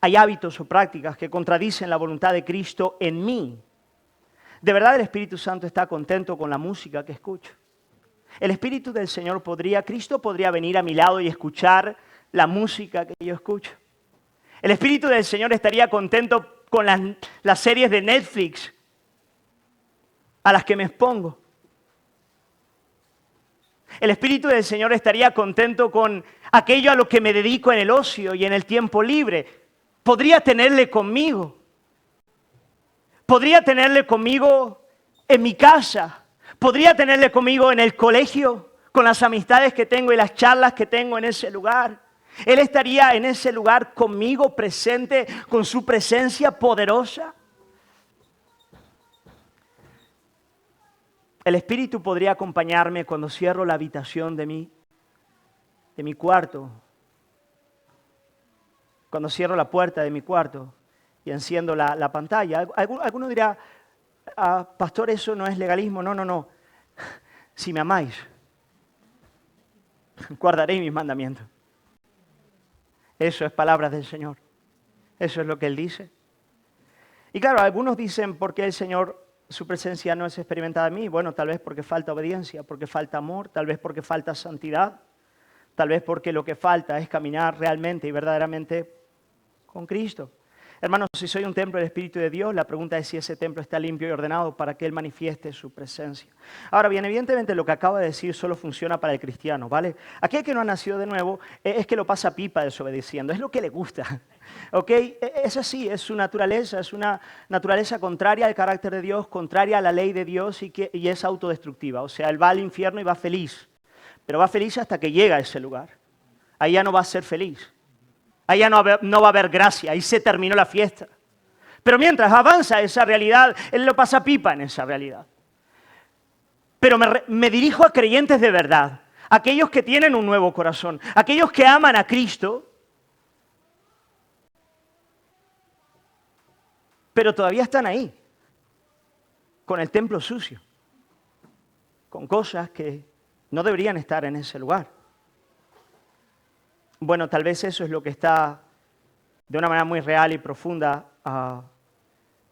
[SPEAKER 1] Hay hábitos o prácticas que contradicen la voluntad de Cristo en mí. ¿De verdad el Espíritu Santo está contento con la música que escucho? El Espíritu del Señor Cristo podría venir a mi lado y escuchar la música que yo escucho. El Espíritu del Señor estaría contento con las series de Netflix a las que me expongo. El Espíritu del Señor estaría contento con aquello a lo que me dedico en el ocio y en el tiempo libre. Podría tenerle conmigo. Podría tenerle conmigo en mi casa. Podría tenerle conmigo en el colegio, con las amistades que tengo y las charlas que tengo en ese lugar. Él estaría en ese lugar conmigo, presente, con su presencia poderosa. El Espíritu podría acompañarme cuando cierro la habitación de mi cuarto. Cuando cierro la puerta de mi cuarto y enciendo la pantalla. Alguno dirá, pastor, eso no es legalismo. No. Si me amáis, guardaréis mis mandamientos. Eso es palabras del Señor. Eso es lo que Él dice. Y claro, algunos dicen, ¿por qué el Señor, su presencia no es experimentada en mí? Bueno, tal vez porque falta obediencia, porque falta amor, tal vez porque falta santidad, Tal vez porque lo que falta es caminar realmente y verdaderamente con Cristo. Hermanos, si soy un templo del Espíritu de Dios, la pregunta es si ese templo está limpio y ordenado para que Él manifieste su presencia. Ahora bien, evidentemente lo que acabo de decir solo funciona para el cristiano, ¿vale? Aquel que no ha nacido de nuevo es que lo pasa pipa desobedeciendo, es lo que le gusta, ¿ok? Es así, es su naturaleza, es una naturaleza contraria al carácter de Dios, contraria a la ley de Dios y es autodestructiva. O sea, Él va al infierno y va feliz, pero va feliz hasta que llega a ese lugar. Ahí ya no va a ser feliz. Ahí ya no va a haber gracia, ahí se terminó la fiesta. Pero mientras avanza esa realidad, él lo pasa pipa en esa realidad. Pero me dirijo a creyentes de verdad, aquellos que tienen un nuevo corazón, aquellos que aman a Cristo, pero todavía están ahí, con el templo sucio, con cosas que no deberían estar en ese lugar. Bueno, tal vez eso es lo que está de una manera muy real y profunda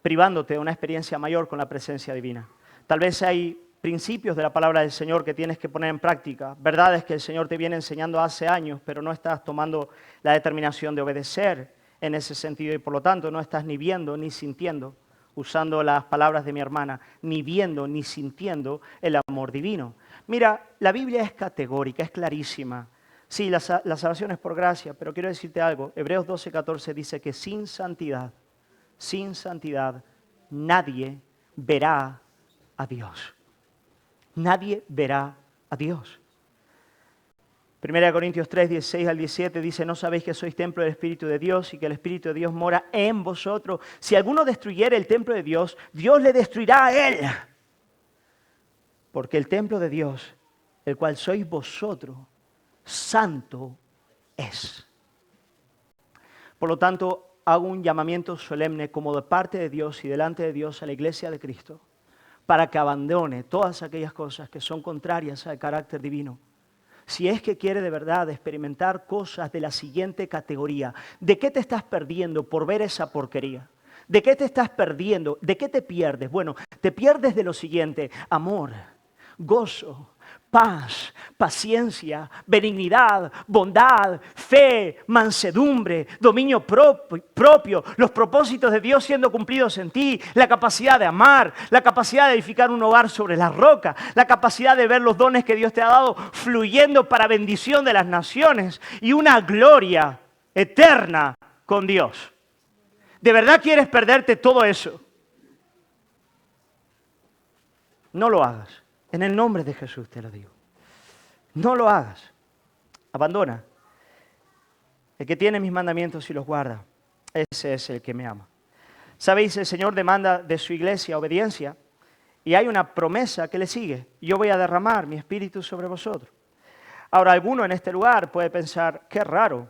[SPEAKER 1] privándote de una experiencia mayor con la presencia divina. Tal vez hay principios de la palabra del Señor que tienes que poner en práctica, verdades que el Señor te viene enseñando hace años, pero no estás tomando la determinación de obedecer en ese sentido y por lo tanto no estás ni viendo ni sintiendo, usando las palabras de mi hermana, ni viendo ni sintiendo el amor divino. Mira, la Biblia es categórica, es clarísima. Sí, la salvación es por gracia, pero quiero decirte algo. Hebreos 12:14 dice que sin santidad, nadie verá a Dios. Nadie verá a Dios. 1 Corintios 3:16 al 17 dice, ¿no sabéis que sois templo del Espíritu de Dios y que el Espíritu de Dios mora en vosotros? Si alguno destruyere el templo de Dios, Dios le destruirá a él. Porque el templo de Dios, el cual sois vosotros, santo es. Por lo tanto, hago un llamamiento solemne como de parte de Dios y delante de Dios a la iglesia de Cristo para que abandone todas aquellas cosas que son contrarias al carácter divino. Si es que quiere de verdad experimentar cosas de la siguiente categoría, ¿de qué te estás perdiendo por ver esa porquería? ¿De qué te estás perdiendo? ¿De qué te pierdes? Bueno, te pierdes de lo siguiente: amor, gozo, paz, paciencia, benignidad, bondad, fe, mansedumbre, dominio propio, los propósitos de Dios siendo cumplidos en ti, la capacidad de amar, la capacidad de edificar un hogar sobre la roca, la capacidad de ver los dones que Dios te ha dado fluyendo para bendición de las naciones y una gloria eterna con Dios. ¿De verdad quieres perderte todo eso? No lo hagas. En el nombre de Jesús te lo digo. No lo hagas. Abandona. El que tiene mis mandamientos y los guarda, ese es el que me ama. Sabéis, el Señor demanda de su iglesia obediencia y hay una promesa que le sigue. Yo voy a derramar mi espíritu sobre vosotros. Ahora, alguno en este lugar puede pensar, qué raro.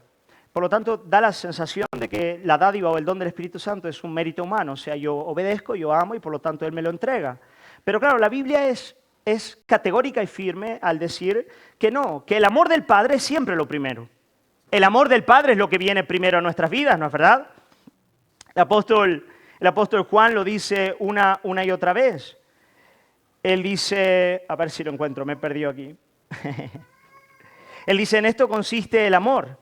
[SPEAKER 1] Por lo tanto, da la sensación de que la dádiva o el don del Espíritu Santo es un mérito humano. O sea, yo obedezco, yo amo y por lo tanto Él me lo entrega. Pero claro, la Biblia es categórica y firme al decir que no, que el amor del Padre es siempre lo primero. El amor del Padre es lo que viene primero a nuestras vidas, ¿no es verdad? El apóstol Juan lo dice una y otra vez. Él dice, a ver si lo encuentro, me he perdido aquí. Él dice, en esto consiste el amor,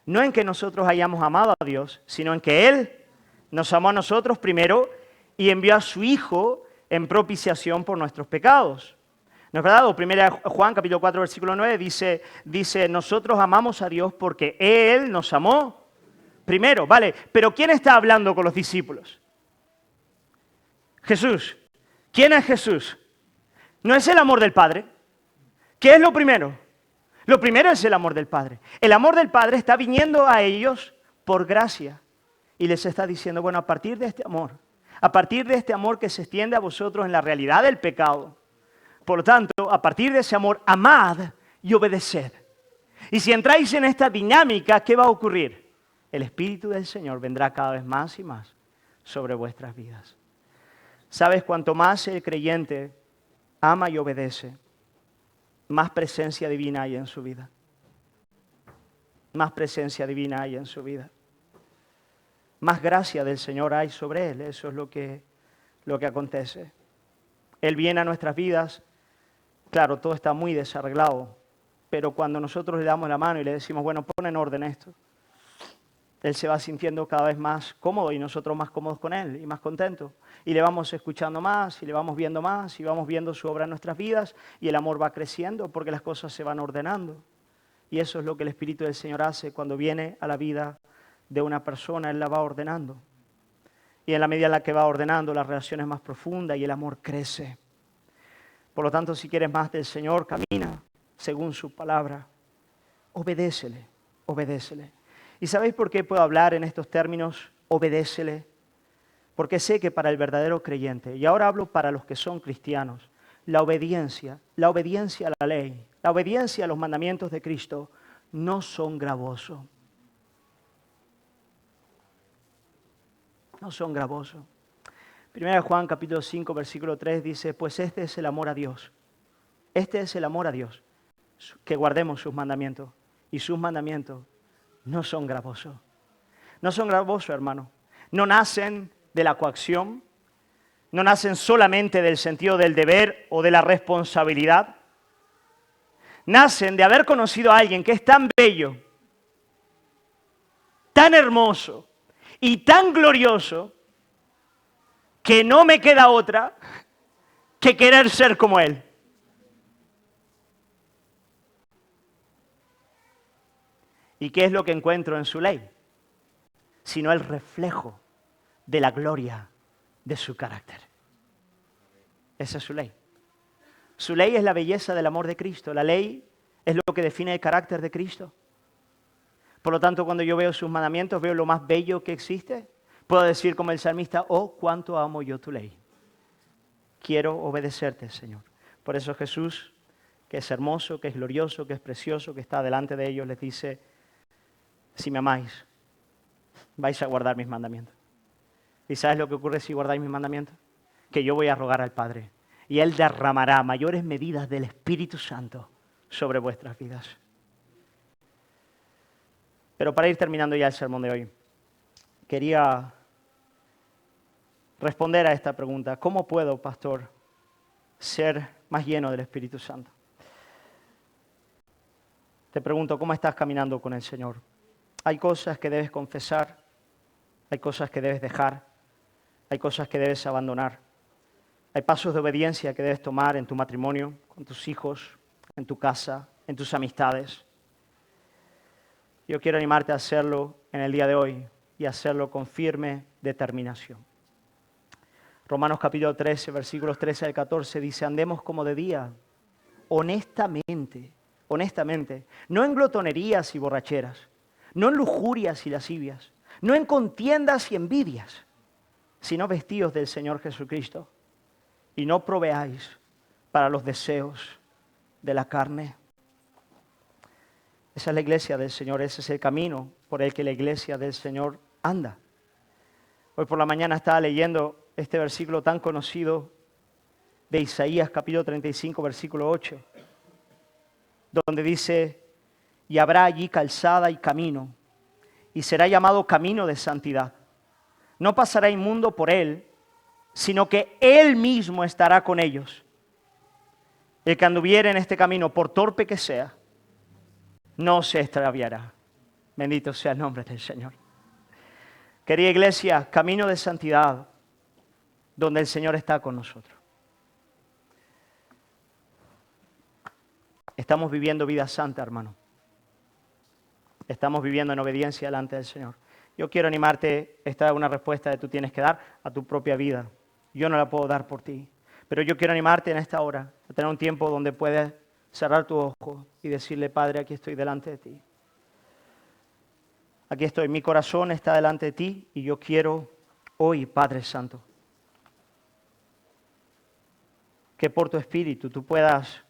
[SPEAKER 1] no en que nosotros hayamos amado a Dios, sino en que Él nos amó a nosotros primero y envió a su Hijo en propiciación por nuestros pecados. ¿No es verdad? O 1 Juan capítulo 4 versículo 9 dice, nosotros amamos a Dios porque Él nos amó primero. Vale, pero ¿quién está hablando con los discípulos? Jesús. ¿Quién es Jesús? ¿No es el amor del Padre? ¿Qué es lo primero? Lo primero es el amor del Padre. El amor del Padre está viniendo a ellos por gracia y les está diciendo, bueno, a partir de este amor que se extiende a vosotros en la realidad del pecado, por lo tanto, a partir de ese amor, amad y obedeced. Y si entráis en esta dinámica, ¿qué va a ocurrir? El Espíritu del Señor vendrá cada vez más y más sobre vuestras vidas. ¿Sabes? Cuanto más el creyente ama y obedece, más presencia divina hay en su vida. Más presencia divina hay en su vida. Más gracia del Señor hay sobre él. Eso es lo que acontece. Él viene a nuestras vidas. Claro, todo está muy desarreglado, pero cuando nosotros le damos la mano y le decimos, bueno, pon en orden esto, Él se va sintiendo cada vez más cómodo y nosotros más cómodos con Él y más contentos. Y le vamos escuchando más y le vamos viendo más y vamos viendo su obra en nuestras vidas y el amor va creciendo porque las cosas se van ordenando. Y eso es lo que el Espíritu del Señor hace cuando viene a la vida de una persona, Él la va ordenando. Y en la medida en la que va ordenando, la relación es más profunda y el amor crece. Por lo tanto, si quieres más del Señor, camina según su palabra. Obedécele, obedécele. ¿Y sabéis por qué puedo hablar en estos términos? Obedécele. Porque sé que para el verdadero creyente, y ahora hablo para los que son cristianos, la obediencia a la ley, la obediencia a los mandamientos de Cristo no son gravosos. No son gravosos. 1 Juan capítulo 5, versículo 3 dice, pues este es el amor a Dios. Este es el amor a Dios, que guardemos sus mandamientos. Y sus mandamientos no son gravosos. No son gravosos, hermano. No nacen de la coacción. No nacen solamente del sentido del deber o de la responsabilidad. Nacen de haber conocido a alguien que es tan bello, tan hermoso y tan glorioso que no me queda otra que querer ser como Él. ¿Y qué es lo que encuentro en su ley? Sino el reflejo de la gloria de su carácter. Esa es su ley. Su ley es la belleza del amor de Cristo. La ley es lo que define el carácter de Cristo. Por lo tanto, cuando yo veo sus mandamientos, veo lo más bello que existe. Puedo decir como el salmista, oh, cuánto amo yo tu ley. Quiero obedecerte, Señor. Por eso Jesús, que es hermoso, que es glorioso, que es precioso, que está delante de ellos, les dice, si me amáis, vais a guardar mis mandamientos. ¿Y sabes lo que ocurre si guardáis mis mandamientos? Que yo voy a rogar al Padre y Él derramará mayores medidas del Espíritu Santo sobre vuestras vidas. Pero para ir terminando ya el sermón de hoy, quería responder a esta pregunta. ¿Cómo puedo, pastor, ser más lleno del Espíritu Santo? Te pregunto, ¿cómo estás caminando con el Señor? Hay cosas que debes confesar, hay cosas que debes dejar, hay cosas que debes abandonar. Hay pasos de obediencia que debes tomar en tu matrimonio, con tus hijos, en tu casa, en tus amistades. Yo quiero animarte a hacerlo en el día de hoy y hacerlo con firme determinación. Romanos capítulo 13, versículos 13 al 14 dice, andemos como de día, honestamente, no en glotonerías y borracheras, no en lujurias y lascivias, no en contiendas y envidias, sino vestidos del Señor Jesucristo, y no proveáis para los deseos de la carne. Esa es la iglesia del Señor, ese es el camino por el que la iglesia del Señor anda. Hoy por la mañana estaba leyendo este versículo tan conocido de Isaías capítulo 35, versículo 8, donde dice, y habrá allí calzada y camino, y será llamado camino de santidad. No pasará inmundo por él, sino que Él mismo estará con ellos. El que anduviere en este camino, por torpe que sea, no se extraviará. Bendito sea el nombre del Señor. Querida iglesia, camino de santidad, donde el Señor está con nosotros. Estamos viviendo vida santa, hermano. Estamos viviendo en obediencia delante del Señor. Yo quiero animarte, esta es una respuesta que tú tienes que dar a tu propia vida. Yo no la puedo dar por ti. Pero yo quiero animarte en esta hora a tener un tiempo donde puedes cerrar tu ojo y decirle, Padre, aquí estoy delante de ti. Aquí estoy, mi corazón está delante de ti y yo quiero hoy, Padre Santo, que por tu Espíritu tú puedas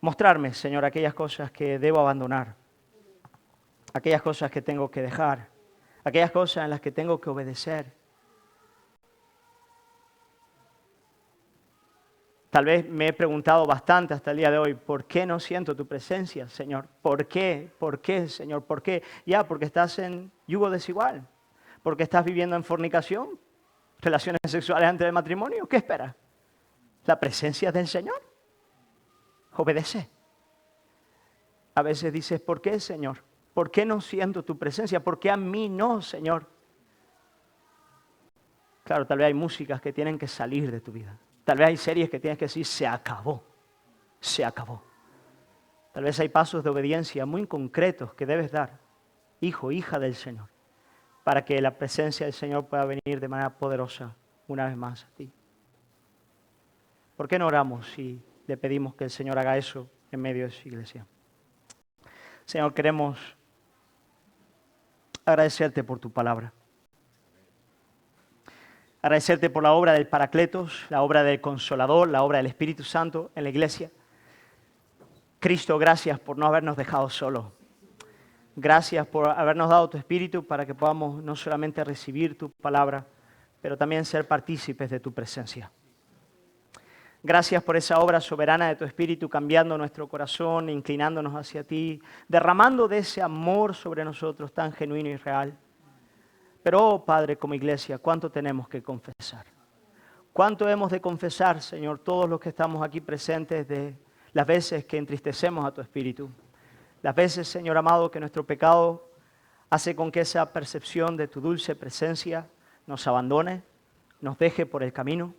[SPEAKER 1] mostrarme, Señor, aquellas cosas que debo abandonar, aquellas cosas que tengo que dejar, aquellas cosas en las que tengo que obedecer. Tal vez me he preguntado bastante hasta el día de hoy, ¿por qué no siento tu presencia, Señor? ¿Por qué? ¿Por qué, Señor? ¿Por qué? Ya, porque estás en yugo desigual, porque estás viviendo en fornicación, relaciones sexuales antes del matrimonio. ¿Qué esperas? ¿La presencia del Señor? obedece. A veces dices, ¿por qué, Señor? ¿Por qué no siento tu presencia? ¿Por qué a mí no, Señor? Claro, tal vez hay músicas que tienen que salir de tu vida. Tal vez hay series que tienes que decir, se acabó, se acabó. Tal vez hay pasos de obediencia muy concretos que debes dar, hijo, hija del Señor, para que la presencia del Señor pueda venir de manera poderosa una vez más a ti. ¿Por qué no oramos y le pedimos que el Señor haga eso en medio de su iglesia? Señor, queremos agradecerte por tu palabra. Agradecerte por la obra del Paracletos, la obra del Consolador, la obra del Espíritu Santo en la iglesia. Cristo, gracias por no habernos dejado solos. Gracias por habernos dado tu Espíritu para que podamos no solamente recibir tu palabra, pero también ser partícipes de tu presencia. Gracias por esa obra soberana de tu Espíritu cambiando nuestro corazón, inclinándonos hacia ti, derramando de ese amor sobre nosotros tan genuino y real. Pero, oh Padre, como iglesia, ¿cuánto tenemos que confesar? ¿Cuánto hemos de confesar, Señor, todos los que estamos aquí presentes, de las veces que entristecemos a tu Espíritu? Las veces, Señor amado, que nuestro pecado hace con que esa percepción de tu dulce presencia nos abandone, nos deje por el camino.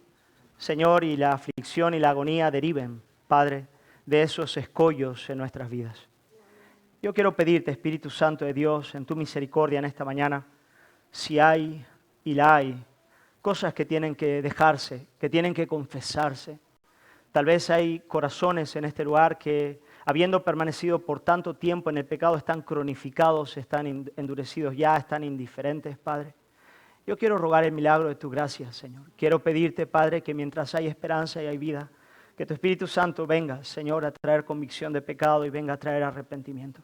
[SPEAKER 1] Señor, y la aflicción y la agonía deriven, Padre, de esos escollos en nuestras vidas. Yo quiero pedirte, Espíritu Santo de Dios, en tu misericordia en esta mañana, si hay y la hay, cosas que tienen que dejarse, que tienen que confesarse. Tal vez hay corazones en este lugar que, habiendo permanecido por tanto tiempo en el pecado, están cronificados, están endurecidos ya, están indiferentes, Padre. Yo quiero rogar el milagro de tu gracia, Señor. Quiero pedirte, Padre, que mientras hay esperanza y hay vida, que tu Espíritu Santo venga, Señor, a traer convicción de pecado y venga a traer arrepentimiento.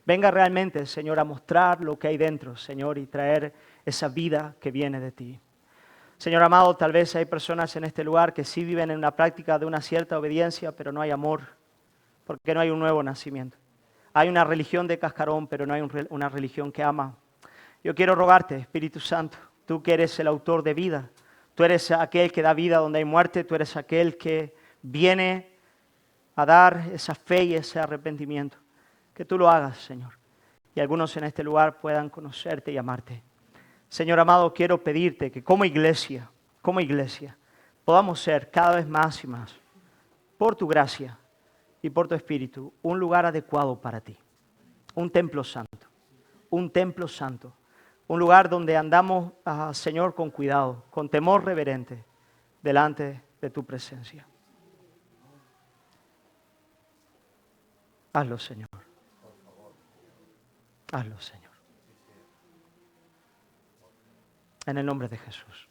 [SPEAKER 1] Venga realmente, Señor, a mostrar lo que hay dentro, Señor, y traer esa vida que viene de ti. Señor amado, tal vez hay personas en este lugar que sí viven en una práctica de una cierta obediencia, pero no hay amor, porque no hay un nuevo nacimiento. Hay una religión de cascarón, pero no hay una religión que ama. Yo quiero rogarte, Espíritu Santo, tú que eres el autor de vida, tú eres aquel que da vida donde hay muerte, tú eres aquel que viene a dar esa fe y ese arrepentimiento. Que tú lo hagas, Señor, y algunos en este lugar puedan conocerte y amarte. Señor amado, quiero pedirte que como iglesia, podamos ser cada vez más y más, por tu gracia y por tu Espíritu, un lugar adecuado para ti, un templo santo, un lugar donde andamos, Señor, con cuidado, con temor reverente, delante de tu presencia. Hazlo, Señor. Hazlo, Señor. En el nombre de Jesús.